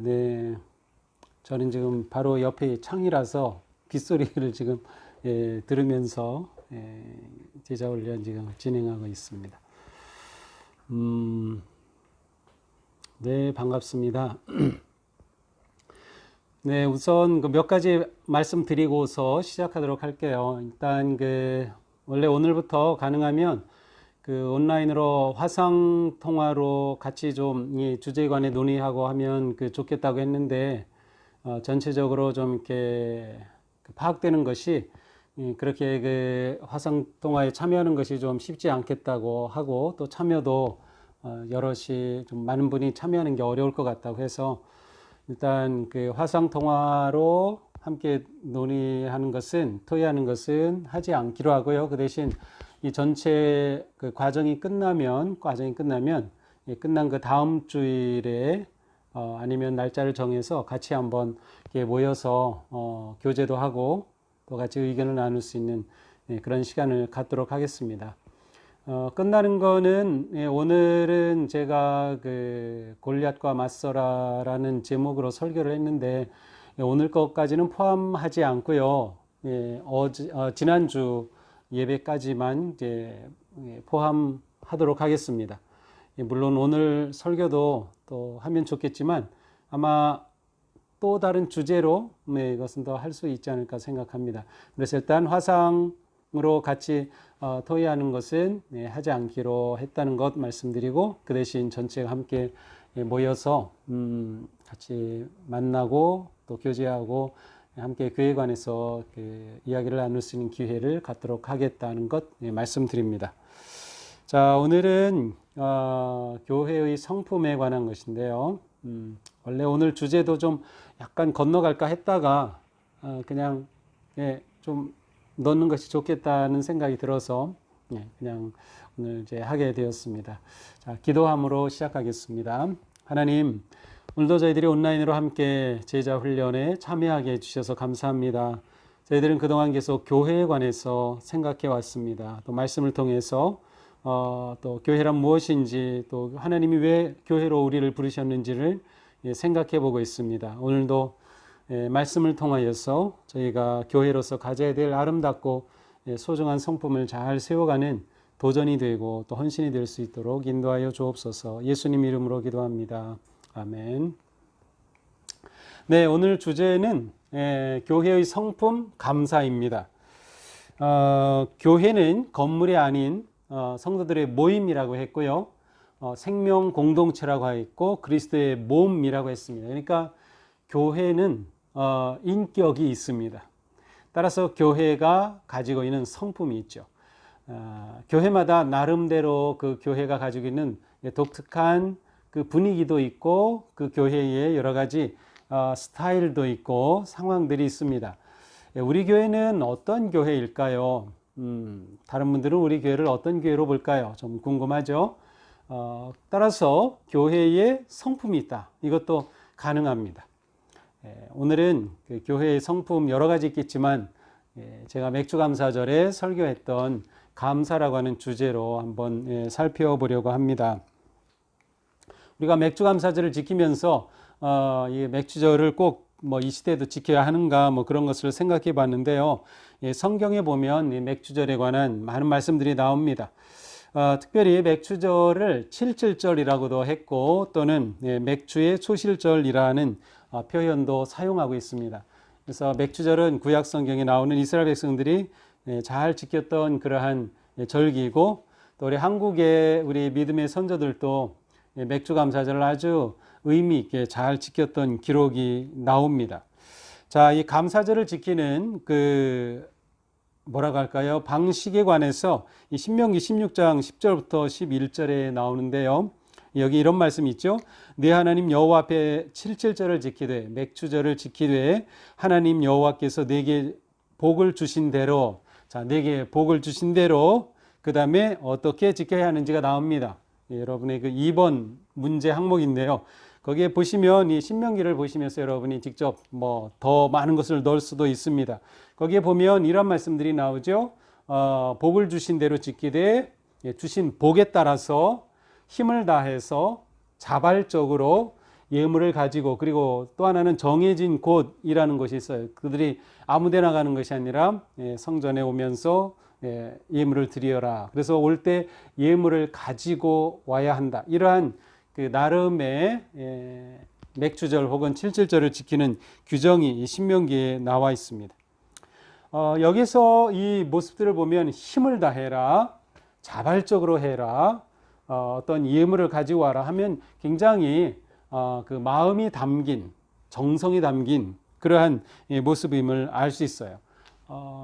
네, 저는 지금 바로 옆에 창이라서 빗소리를 지금 들으면서 제자훈련 지금 진행하고 있습니다. 네, 반갑습니다. 네, 우선 그 몇 가지 말씀드리고서 시작하도록 할게요. 일단 원래 오늘부터 가능하면 온라인으로 화상 통화로 같이 좀 이 주제에 관해 논의하고 하면 좋겠다고 했는데, 전체적으로 좀 이렇게 파악되는 것이 그렇게 화상 통화에 참여하는 것이 좀 쉽지 않겠다고 하고, 또 참여도 여럿이 좀 많은 분이 참여하는 게 어려울 것 같다고 해서 일단 화상 통화로 함께 논의하는 것은, 토의하는 것은 하지 않기로 하고요. 그 대신 이 전체 과정이 끝나면 끝난 다음 주일에 아니면 날짜를 정해서 같이 한번 이렇게 모여서 교제도 하고 또 같이 의견을 나눌 수 있는 그런 시간을 갖도록 하겠습니다. 끝나는 거는 오늘은 제가 골리앗과 맞서라라는 제목으로 설교를 했는데 오늘 것까지는 포함하지 않고요. 지난주 예배까지만 이제 포함하도록 하겠습니다. 물론 오늘 설교도 또 하면 좋겠지만 아마 또 다른 주제로 이것은 더 할 수 있지 않을까 생각합니다. 그래서 일단 화상으로 같이 토의하는 것은 하지 않기로 했다는 것 말씀드리고, 그 대신 전체가 함께 모여서 같이 만나고 또 교제하고 함께 교회에 관해서 이야기를 나눌 수 있는 기회를 갖도록 하겠다는 것 말씀드립니다. 자, 오늘은 교회의 성품에 관한 것인데요. 원래 오늘 주제도 좀 약간 건너갈까 했다가 그냥 좀 넣는 것이 좋겠다는 생각이 들어서 그냥 오늘 이제 하게 되었습니다. 자, 기도함으로 시작하겠습니다. 하나님, 오늘도 저희들이 온라인으로 함께 제자 훈련에 참여하게 해주셔서 감사합니다. 저희들은 그동안 계속 교회에 관해서 생각해 왔습니다. 또 말씀을 통해서 또 교회란 무엇인지, 또 하나님이 왜 교회로 우리를 부르셨는지를 생각해 보고 있습니다. 오늘도 말씀을 통하여서 저희가 교회로서 가져야 될 아름답고 소중한 성품을 잘 세워가는 도전이 되고 또 헌신이 될 수 있도록 인도하여 주옵소서. 예수님 이름으로 기도합니다. 아멘. 네, 오늘 주제는 교회의 성품 감사입니다. 교회는 건물이 아닌 성도들의 모임이라고 했고요. 생명 공동체라고 했고 그리스도의 몸이라고 했습니다. 그러니까 교회는 인격이 있습니다. 따라서 교회가 가지고 있는 성품이 있죠. 교회마다 나름대로 그 교회가 가지고 있는 독특한 분위기도 있고 그 교회의 여러 가지 스타일도 있고 상황들이 있습니다. 우리 교회는 어떤 교회일까요? 다른 분들은 우리 교회를 어떤 교회로 볼까요? 좀 궁금하죠? 따라서 교회에 성품이 있다. 이것도 가능합니다. 오늘은 교회의 성품 여러 가지 있겠지만 제가 맥주감사절에 설교했던 감사라고 하는 주제로 한번 살펴보려고 합니다. 우리가 맥주감사절을 지키면서 이 맥주절을 꼭 이 시대에도 지켜야 하는가 그런 것을 생각해 봤는데요. 성경에 보면 이 맥주절에 관한 많은 말씀들이 나옵니다. 특별히 맥주절을 칠칠절이라고도 했고 또는 맥주의 초실절이라는 표현도 사용하고 있습니다. 그래서 맥주절은 구약 성경에 나오는 이스라엘 백성들이 잘 지켰던 그러한 절기이고, 또 우리 한국의 우리 믿음의 선조들도 맥주감사절을 아주 의미 있게 잘 지켰던 기록이 나옵니다. 자, 이 감사절을 지키는 뭐라고 할까요? 방식에 관해서 이 신명기 16장 10절부터 11절에 나오는데요. 여기 이런 말씀이 있죠. 네 하나님 여호와 앞에 칠칠절을 지키되 맥주절을 지키되 하나님 여호와께서 내게 복을 주신 대로, 자, 내게 복을 주신 대로 그 다음에 어떻게 지켜야 하는지가 나옵니다. 여러분의 2번 문제 항목인데요. 거기에 보시면 이 신명기를 보시면서 여러분이 직접 더 많은 것을 넣을 수도 있습니다. 거기에 보면 이런 말씀들이 나오죠. 복을 주신 대로 지키되 주신 복에 따라서 힘을 다해서 자발적으로 예물을 가지고, 그리고 또 하나는 정해진 곳이라는 것이 있어요. 그들이 아무데나 가는 것이 아니라 성전에 오면서 예물을 드리어라. 그래서 올 때 예물을 가지고 와야 한다. 이러한 그 나름의 맥주절 혹은 칠칠절을 지키는 규정이 이 신명기에 나와 있습니다. 여기서 이 모습들을 보면 힘을 다해라, 자발적으로 해라, 어떤 예물을 가지고 와라 하면 굉장히 그 마음이 담긴, 정성이 담긴 그러한 모습임을 알 수 있어요.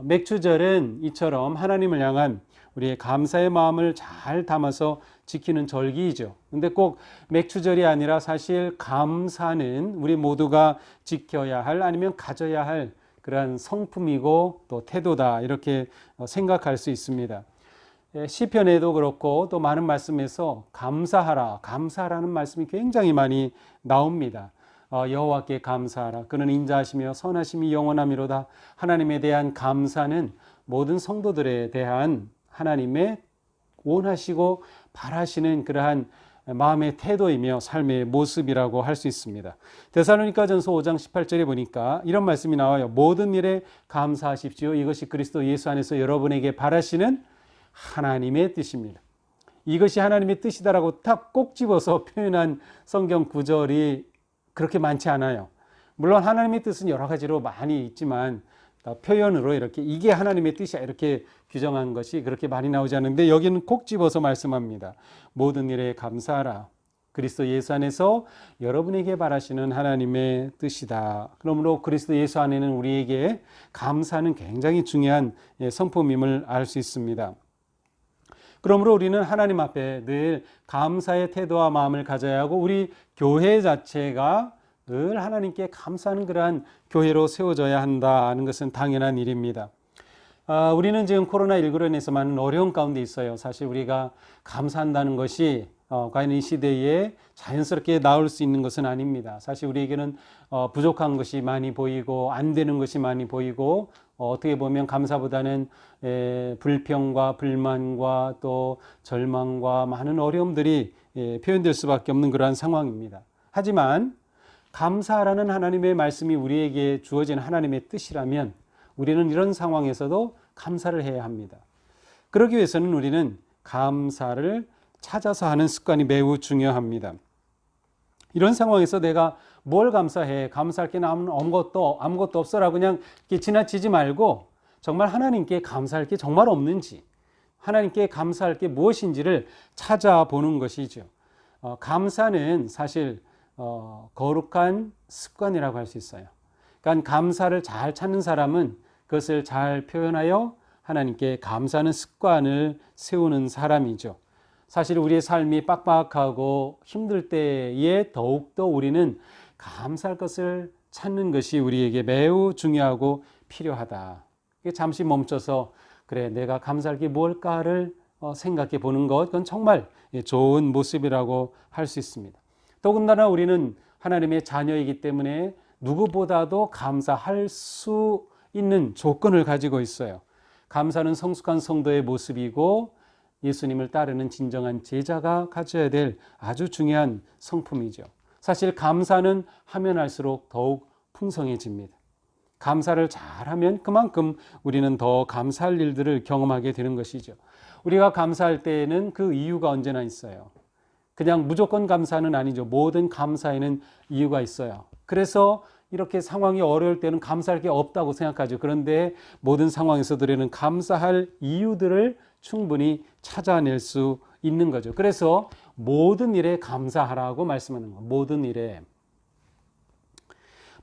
맥주절은 이처럼 하나님을 향한 우리의 감사의 마음을 잘 담아서 지키는 절기이죠. 근데 꼭 맥주절이 아니라 사실 감사는 우리 모두가 지켜야 할, 아니면 가져야 할 그러한 성품이고 또 태도다, 이렇게 생각할 수 있습니다. 시편에도 그렇고 또 많은 말씀에서 감사하라, 감사라는 말씀이 굉장히 많이 나옵니다. 여호와께 감사하라, 그는 인자하시며 선하심이 영원하미로다. 하나님에 대한 감사는 모든 성도들에 대한 하나님의 원하시고 바라시는 그러한 마음의 태도이며 삶의 모습이라고 할 수 있습니다. 데살로니가전서 5장 18절에 보니까 이런 말씀이 나와요. 모든 일에 감사하십시오. 이것이 그리스도 예수 안에서 여러분에게 바라시는 하나님의 뜻입니다. 이것이 하나님의 뜻이다라고 딱 꼭 집어서 표현한 성경 구절이 그렇게 많지 않아요. 물론 하나님의 뜻은 여러 가지로 많이 있지만 표현으로 이렇게 이게 하나님의 뜻이야 이렇게 규정한 것이 그렇게 많이 나오지 않는데, 여기는 꼭 집어서 말씀합니다. 모든 일에 감사하라. 그리스도 예수 안에서 여러분에게 바라시는 하나님의 뜻이다. 그러므로 그리스도 예수 안에는 우리에게 감사는 굉장히 중요한 성품임을 알 수 있습니다. 그러므로 우리는 하나님 앞에 늘 감사의 태도와 마음을 가져야 하고, 우리 교회 자체가 늘 하나님께 감사하는 그러한 교회로 세워져야 한다는 것은 당연한 일입니다. 우리는 지금 코로나19로 인해서 많은 어려운 가운데 있어요. 사실 우리가 감사한다는 것이 과연 이 시대에 자연스럽게 나올 수 있는 것은 아닙니다. 사실 우리에게는 부족한 것이 많이 보이고 안 되는 것이 많이 보이고, 어떻게 보면 감사보다는 불평과 불만과 또 절망과 많은 어려움들이 표현될 수밖에 없는 그러한 상황입니다. 하지만 감사라는 하나님의 말씀이 우리에게 주어진 하나님의 뜻이라면 우리는 이런 상황에서도 감사를 해야 합니다. 그러기 위해서는 우리는 감사를 찾아서 하는 습관이 매우 중요합니다. 이런 상황에서 내가 뭘 감사해? 감사할 게 아무것도 없어라고 그냥 이렇게 지나치지 말고, 정말 하나님께 감사할 게 정말 없는지, 하나님께 감사할 게 무엇인지를 찾아보는 것이죠. 감사는 사실 거룩한 습관이라고 할 수 있어요. 그러니까 감사를 잘 찾는 사람은 그것을 잘 표현하여 하나님께 감사하는 습관을 세우는 사람이죠. 사실 우리의 삶이 빡빡하고 힘들 때에 더욱더 우리는 감사할 것을 찾는 것이 우리에게 매우 중요하고 필요하다. 잠시 멈춰서 그래, 내가 감사할 게 뭘까를 생각해 보는 것, 그건 정말 좋은 모습이라고 할 수 있습니다. 더군다나 우리는 하나님의 자녀이기 때문에 누구보다도 감사할 수 있는 조건을 가지고 있어요. 감사는 성숙한 성도의 모습이고 예수님을 따르는 진정한 제자가 가져야 될 아주 중요한 성품이죠. 사실 감사는 하면 할수록 더욱 풍성해집니다. 감사를 잘하면 그만큼 우리는 더 감사할 일들을 경험하게 되는 것이죠. 우리가 감사할 때에는 그 이유가 언제나 있어요. 그냥 무조건 감사는 아니죠. 모든 감사에는 이유가 있어요. 그래서 이렇게 상황이 어려울 때는 감사할 게 없다고 생각하죠. 그런데 모든 상황에서도 우리는 감사할 이유들을 충분히 찾아낼 수 있는 거죠. 그래서 모든 일에 감사하라고 말씀하는 거예요. 모든 일에.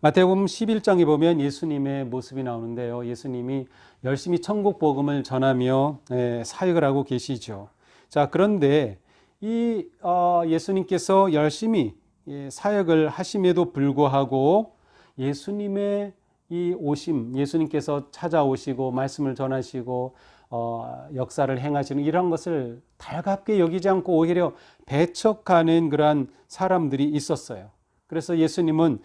마태복음 11장에 보면 예수님의 모습이 나오는데요. 예수님이 열심히 천국 복음을 전하며 사역을 하고 계시죠. 자, 그런데 이 예수님께서 열심히 사역을 하심에도 불구하고 예수님의 이 오심, 예수님께서 찾아오시고 말씀을 전하시고 역사를 행하시는 이런 것을 달갑게 여기지 않고 오히려 배척하는 그러한 사람들이 있었어요. 그래서 예수님은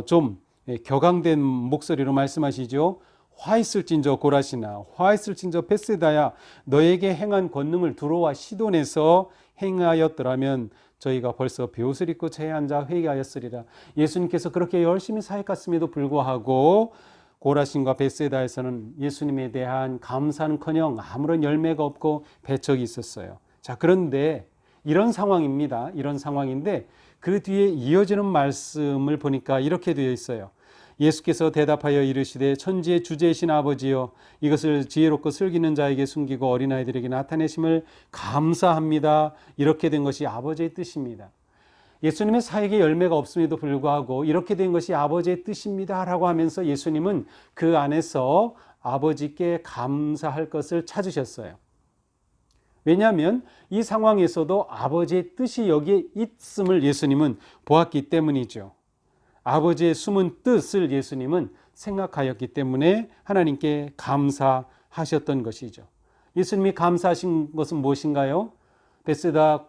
좀 격앙된 목소리로 말씀하시죠. 화 있을진저 고라시나, 화 있을진저 벳세다야, 너에게 행한 권능을 두로와 시돈에서 행하였더라면 저희가 벌써 베옷을 입고 제에 앉아 회개하였으리라. 예수님께서 그렇게 열심히 사역했음에도 불구하고 고라신과 벳세다에서는 예수님에 대한 감사는커녕 아무런 열매가 없고 배척이 있었어요. 자, 그런데 이런 상황입니다. 이런 상황인데 그 뒤에 이어지는 말씀을 보니까 이렇게 되어 있어요. 예수께서 대답하여 이르시되 천지의 주제이신 아버지여, 이것을 지혜롭고 슬기는 자에게 숨기고 어린아이들에게 나타내심을 감사합니다. 이렇게 된 것이 아버지의 뜻입니다. 예수님의 사역에 열매가 없음에도 불구하고 이렇게 된 것이 아버지의 뜻입니다 라고 하면서 예수님은 그 안에서 아버지께 감사할 것을 찾으셨어요. 왜냐하면 이 상황에서도 아버지의 뜻이 여기에 있음을 예수님은 보았기 때문이죠. 아버지의 숨은 뜻을 예수님은 생각하였기 때문에 하나님께 감사하셨던 것이죠. 예수님이 감사하신 것은 무엇인가요? 벳세다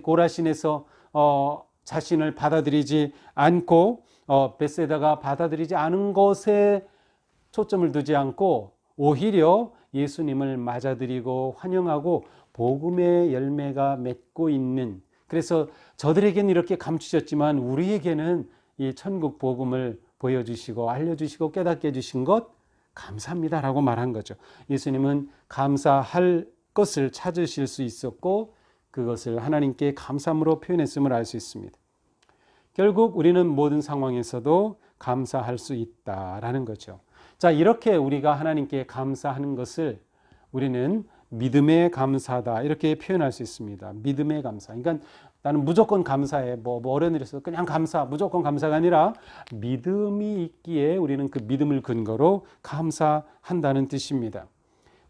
고라신에서 자신을 받아들이지 않고 벳세다가 받아들이지 않은 것에 초점을 두지 않고 오히려 예수님을 맞아들이고 환영하고 복음의 열매가 맺고 있는, 그래서 저들에게는 이렇게 감추셨지만 우리에게는 이 천국 복음을 보여주시고 알려주시고 깨닫게 해주신 것 감사합니다라고 말한 거죠. 예수님은 감사할 것을 찾으실 수 있었고 그것을 하나님께 감사함으로 표현했음을 알 수 있습니다. 결국 우리는 모든 상황에서도 감사할 수 있다라는 거죠. 자, 이렇게 우리가 하나님께 감사하는 것을 우리는 믿음의 감사다 이렇게 표현할 수 있습니다. 믿음의 감사. 그러니까 나는 무조건 감사해. 뭐 어른들에서 그냥 감사, 무조건 감사가 아니라 믿음이 있기에 우리는 그 믿음을 근거로 감사한다는 뜻입니다.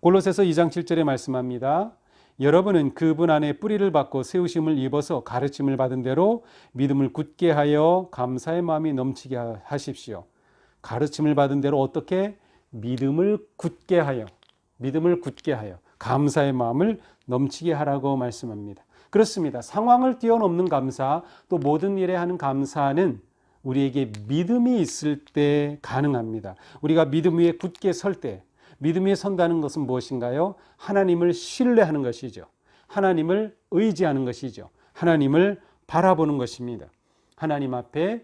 골로새서 2장 7절에 말씀합니다. 여러분은 그분 안에 뿌리를 받고 세우심을 입어서 가르침을 받은 대로 믿음을 굳게 하여 감사의 마음이 넘치게 하십시오. 가르침을 받은 대로 어떻게? 믿음을 굳게 하여 감사의 마음을 넘치게 하라고 말씀합니다. 그렇습니다. 상황을 뛰어넘는 감사, 또 모든 일에 하는 감사는 우리에게 믿음이 있을 때 가능합니다. 우리가 믿음 위에 굳게 설 때, 믿음 위에 선다는 것은 무엇인가요? 하나님을 신뢰하는 것이죠. 하나님을 의지하는 것이죠. 하나님을 바라보는 것입니다. 하나님 앞에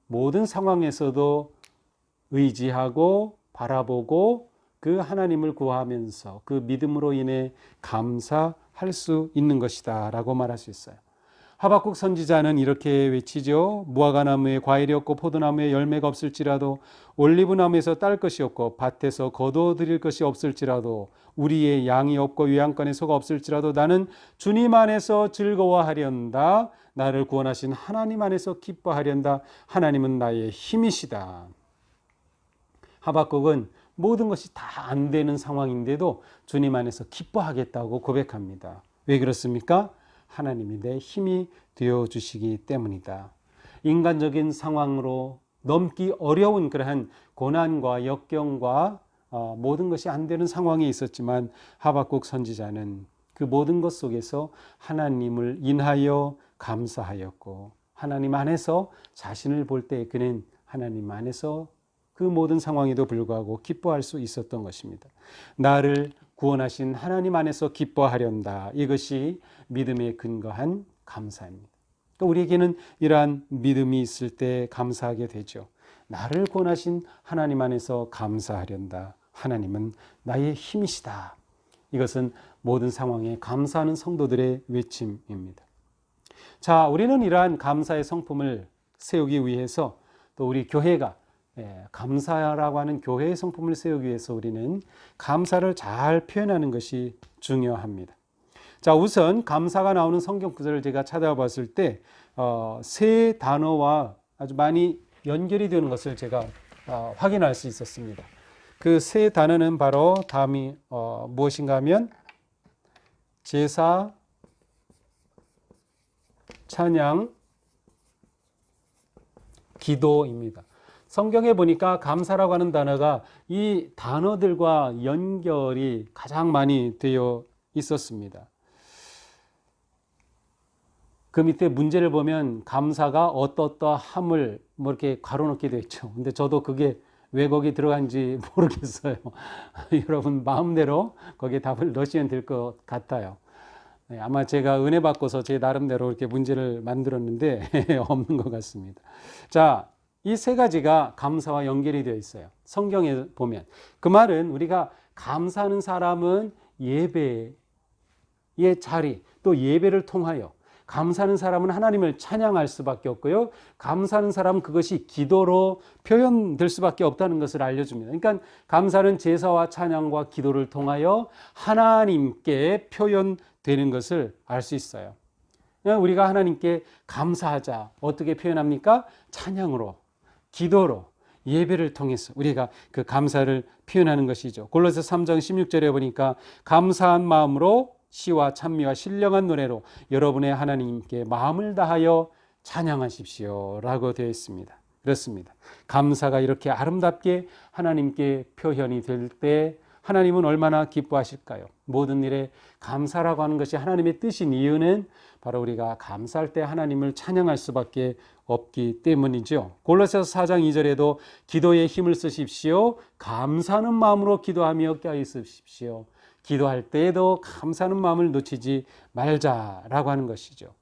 모든 상황에서도 의지하고 바라보고 그 하나님을 구하면서 그 믿음으로 인해 감사할 수 있는 것이다 라고 말할 수 있어요. 하박국 선지자는 이렇게 외치죠. 무화과나무에 과일이 없고 포도나무에 열매가 없을지라도 올리브나무에서 딸 것이 없고 밭에서 거두어드릴 것이 없을지라도 우리의 양이 없고 요양간에 소가 없을지라도 나는 주님 안에서 즐거워하련다. 나를 구원하신 하나님 안에서 기뻐하련다. 하나님은 나의 힘이시다. 하박국은 모든 것이 다 안 되는 상황인데도 주님 안에서 기뻐하겠다고 고백합니다. 왜 그렇습니까? 하나님이 내 힘이 되어주시기 때문이다. 인간적인 상황으로 넘기 어려운 그러한 고난과 역경과 모든 것이 안 되는 상황에 있었지만 하박국 선지자는 그 모든 것 속에서 하나님을 인하여 감사하였고 하나님 안에서 자신을 볼 때 그는 하나님 안에서 그 모든 상황에도 불구하고 기뻐할 수 있었던 것입니다. 나를 구원하신 하나님 안에서 기뻐하련다. 이것이 믿음에 근거한 감사입니다. 그러니까 우리에게는 이러한 믿음이 있을 때 감사하게 되죠. 나를 구원하신 하나님 안에서 감사하련다. 하나님은 나의 힘이시다. 이것은 모든 상황에 감사하는 성도들의 외침입니다. 자, 우리는 이러한 감사의 성품을 세우기 위해서 또 우리 교회가 감사라고 하는 교회의 성품을 세우기 위해서 우리는 감사를 잘 표현하는 것이 중요합니다. 자, 우선 감사가 나오는 성경 구절을 제가 찾아봤을 때 세 단어와 아주 많이 연결이 되는 것을 제가 확인할 수 있었습니다. 그 세 단어는 바로 다음이 무엇인가 하면 제사, 찬양, 기도입니다. 성경에 보니까 감사라고 하는 단어가 이 단어들과 연결이 가장 많이 되어 있었습니다. 그 밑에 문제를 보면 감사가 어떠함을 뭐 이렇게 괄호넣게 되어 있죠. 근데 저도 그게 왜 거기 들어간지 모르겠어요. 여러분 마음대로 거기에 답을 넣으시면 될 것 같아요. 네, 아마 제가 은혜 받고서 제 나름대로 이렇게 문제를 만들었는데 없는 것 같습니다. 자, 이 세 가지가 감사와 연결이 되어 있어요. 성경에 보면. 그 말은 우리가 감사하는 사람은 예배의 자리, 또 예배를 통하여 감사하는 사람은 하나님을 찬양할 수밖에 없고요. 감사하는 사람은 그것이 기도로 표현될 수밖에 없다는 것을 알려줍니다. 그러니까 감사는 제사와 찬양과 기도를 통하여 하나님께 표현되는 것을 알 수 있어요. 우리가 하나님께 감사하자. 어떻게 표현합니까? 찬양으로, 기도로, 예배를 통해서 우리가 그 감사를 표현하는 것이죠. 골로새 3장 16절에 보니까 감사한 마음으로 시와 찬미와 신령한 노래로 여러분의 하나님께 마음을 다하여 찬양하십시오 라고 되어 있습니다. 그렇습니다. 감사가 이렇게 아름답게 하나님께 표현이 될 때 하나님은 얼마나 기뻐하실까요? 모든 일에 감사라고 하는 것이 하나님의 뜻인 이유는 바로 우리가 감사할 때 하나님을 찬양할 수밖에 없기 때문이죠. 골로새서 4장 2절에도 기도에 힘을 쓰십시오. 감사하는 마음으로 기도하며 껴 있으십시오. 기도할 때에도 감사하는 마음을 놓치지 말자라고 하는 것이죠.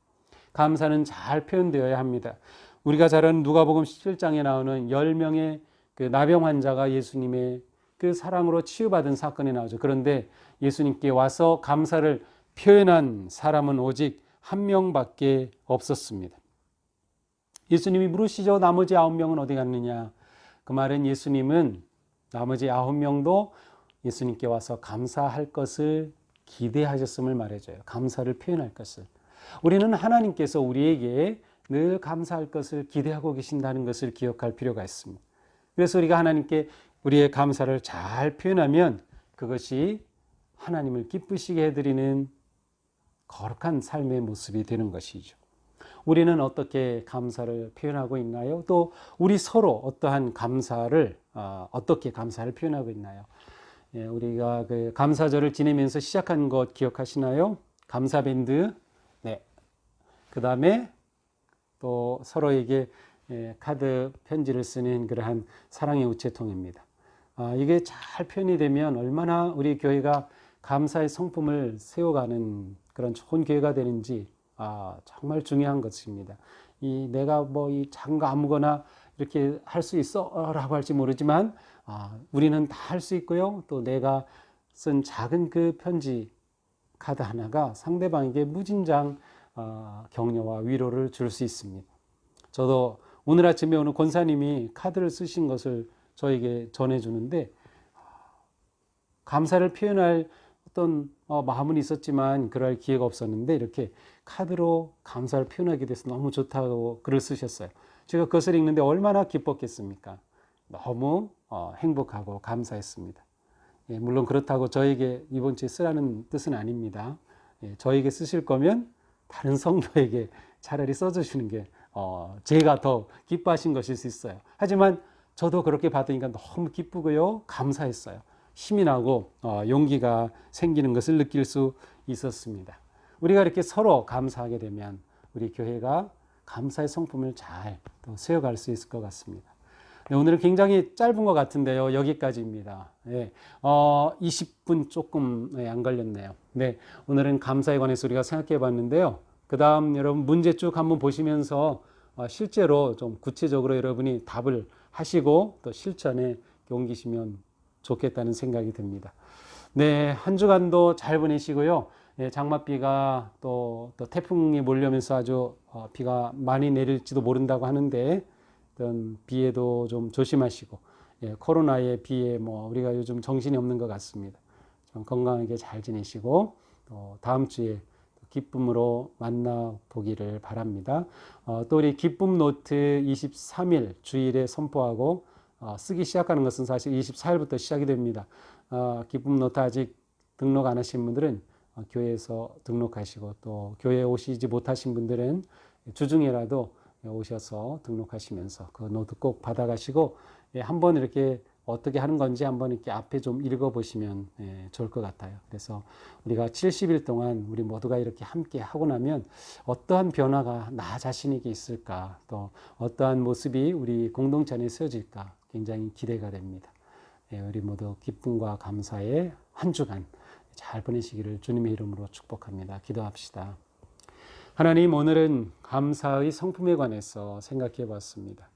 감사는 잘 표현되어야 합니다. 우리가 잘 아는 누가복음 17장에 나오는 10명의 그 나병 환자가 예수님의 그 사랑으로 치유받은 사건이 나오죠. 그런데 예수님께 와서 감사를 표현한 사람은 오직 한 명밖에 없었습니다. 예수님이 물으시죠. 나머지 9명은 어디 갔느냐? 그 말은 예수님은 나머지 9명도 예수님께 와서 감사할 것을 기대하셨음을 말해줘요. 감사를 표현할 것을. 우리는 하나님께서 우리에게 늘 감사할 것을 기대하고 계신다는 것을 기억할 필요가 있습니다. 그래서 우리가 하나님께 우리의 감사를 잘 표현하면 그것이 하나님을 기쁘시게 해드리는 거룩한 삶의 모습이 되는 것이죠. 우리는 어떻게 감사를 표현하고 있나요? 또 우리 서로 어떠한 감사를 어떻게 감사를 표현하고 있나요? 예, 우리가 그 감사절을 지내면서 시작한 것 기억하시나요? 감사밴드. 네. 그 다음에 또 서로에게 카드 편지를 쓰는 그러한 사랑의 우체통입니다. 이게 잘 표현이 되면 얼마나 우리 교회가 감사의 성품을 세워가는 그런 좋은 교회가 되는지 정말 중요한 것입니다. 내가 이 작은 거 아무거나 이렇게 할 수 있어 라고 할지 모르지만 우리는 다 할 수 있고요. 또 내가 쓴 작은 그 편지 카드 하나가 상대방에게 무진장 격려와 위로를 줄 수 있습니다. 저도 오늘 아침에 오늘 권사님이 카드를 쓰신 것을 저에게 전해주는데 감사를 표현할 어떤 마음은 있었지만 그럴 기회가 없었는데 이렇게 카드로 감사를 표현하게 돼서 너무 좋다고 글을 쓰셨어요. 제가 그것을 읽는데 얼마나 기뻤겠습니까? 너무 행복하고 감사했습니다. 예, 물론 그렇다고 저에게 이번 주에 쓰라는 뜻은 아닙니다. 예, 저에게 쓰실 거면 다른 성도에게 차라리 써주시는 게 제가 더 기뻐하신 것일 수 있어요. 하지만 저도 그렇게 받으니까 너무 기쁘고요. 감사했어요. 힘이 나고 용기가 생기는 것을 느낄 수 있었습니다. 우리가 이렇게 서로 감사하게 되면 우리 교회가 감사의 성품을 잘 또 세워갈 수 있을 것 같습니다. 네, 오늘은 굉장히 짧은 것 같은데요. 여기까지입니다. 네, 20분 조금 안 걸렸네요. 네, 오늘은 감사에 관해서 우리가 생각해 봤는데요. 그 다음 여러분 문제 쭉 한번 보시면서 실제로 좀 구체적으로 여러분이 답을 하시고 또 실천에 옮기시면 좋겠다는 생각이 듭니다. 네, 한 주간도 잘 보내시고요. 네, 장맛비가 또 태풍이 몰려오면서 아주 비가 많이 내릴지도 모른다고 하는데 어떤 비에도 좀 조심하시고 코로나의 비에 우리가 요즘 정신이 없는 것 같습니다. 좀 건강하게 잘 지내시고 또 다음 주에 기쁨으로 만나 보기를 바랍니다. 또 우리 기쁨 노트 23일 주일에 선포하고 쓰기 시작하는 것은 사실 24일부터 시작이 됩니다. 기쁨 노트 아직 등록 안 하신 분들은 교회에서 등록하시고 또 교회에 오시지 못하신 분들은 주중에라도 오셔서 등록하시면서 그 노트 꼭 받아가시고 한번 이렇게 어떻게 하는 건지 한번 이렇게 앞에 좀 읽어보시면 좋을 것 같아요. 그래서 우리가 70일 동안 우리 모두가 이렇게 함께 하고 나면 어떠한 변화가 나 자신에게 있을까, 또 어떠한 모습이 우리 공동체 안에 세워질까 굉장히 기대가 됩니다. 우리 모두 기쁨과 감사의 한 주간 잘 보내시기를 주님의 이름으로 축복합니다. 기도합시다. 하나님, 오늘은 감사의 성품에 관해서 생각해 봤습니다.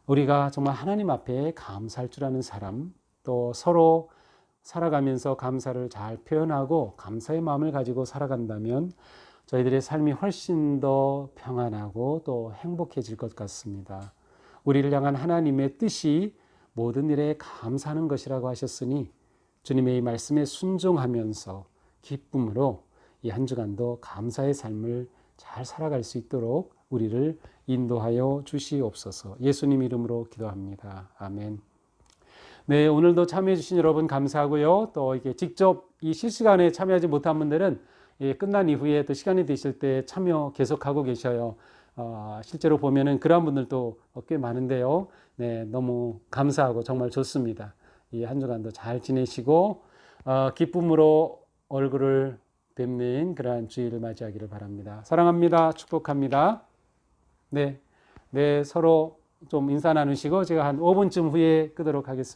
우리가 정말 하나님 앞에 감사할 줄 아는 사람, 또 서로 살아가면서 감사를 잘 표현하고 감사의 마음을 가지고 살아간다면 저희들의 삶이 훨씬 더 평안하고 또 행복해질 것 같습니다. 우리를 향한 하나님의 뜻이 모든 일에 감사하는 것이라고 하셨으니 주님의 이 말씀에 순종하면서 기쁨으로 이 한 주간도 감사의 삶을 잘 살아갈 수 있도록 우리를 인도하여 주시옵소서. 예수님 이름으로 기도합니다. 아멘. 네, 오늘도 참여해 주신 여러분 감사하고요. 또 이게 직접 이 실시간에 참여하지 못한 분들은 끝난 이후에 또 시간이 되실 때 참여 계속하고 계셔요. 실제로 보면은 그런 분들도 꽤 많은데요. 네, 너무 감사하고 정말 좋습니다. 이 한 주간도 잘 지내시고 기쁨으로 얼굴을 뵙는 그러한 주일을 맞이하기를 바랍니다. 사랑합니다. 축복합니다. 네, 서로 좀 인사 나누시고 제가 한 5분쯤 후에 끄도록 하겠습니다.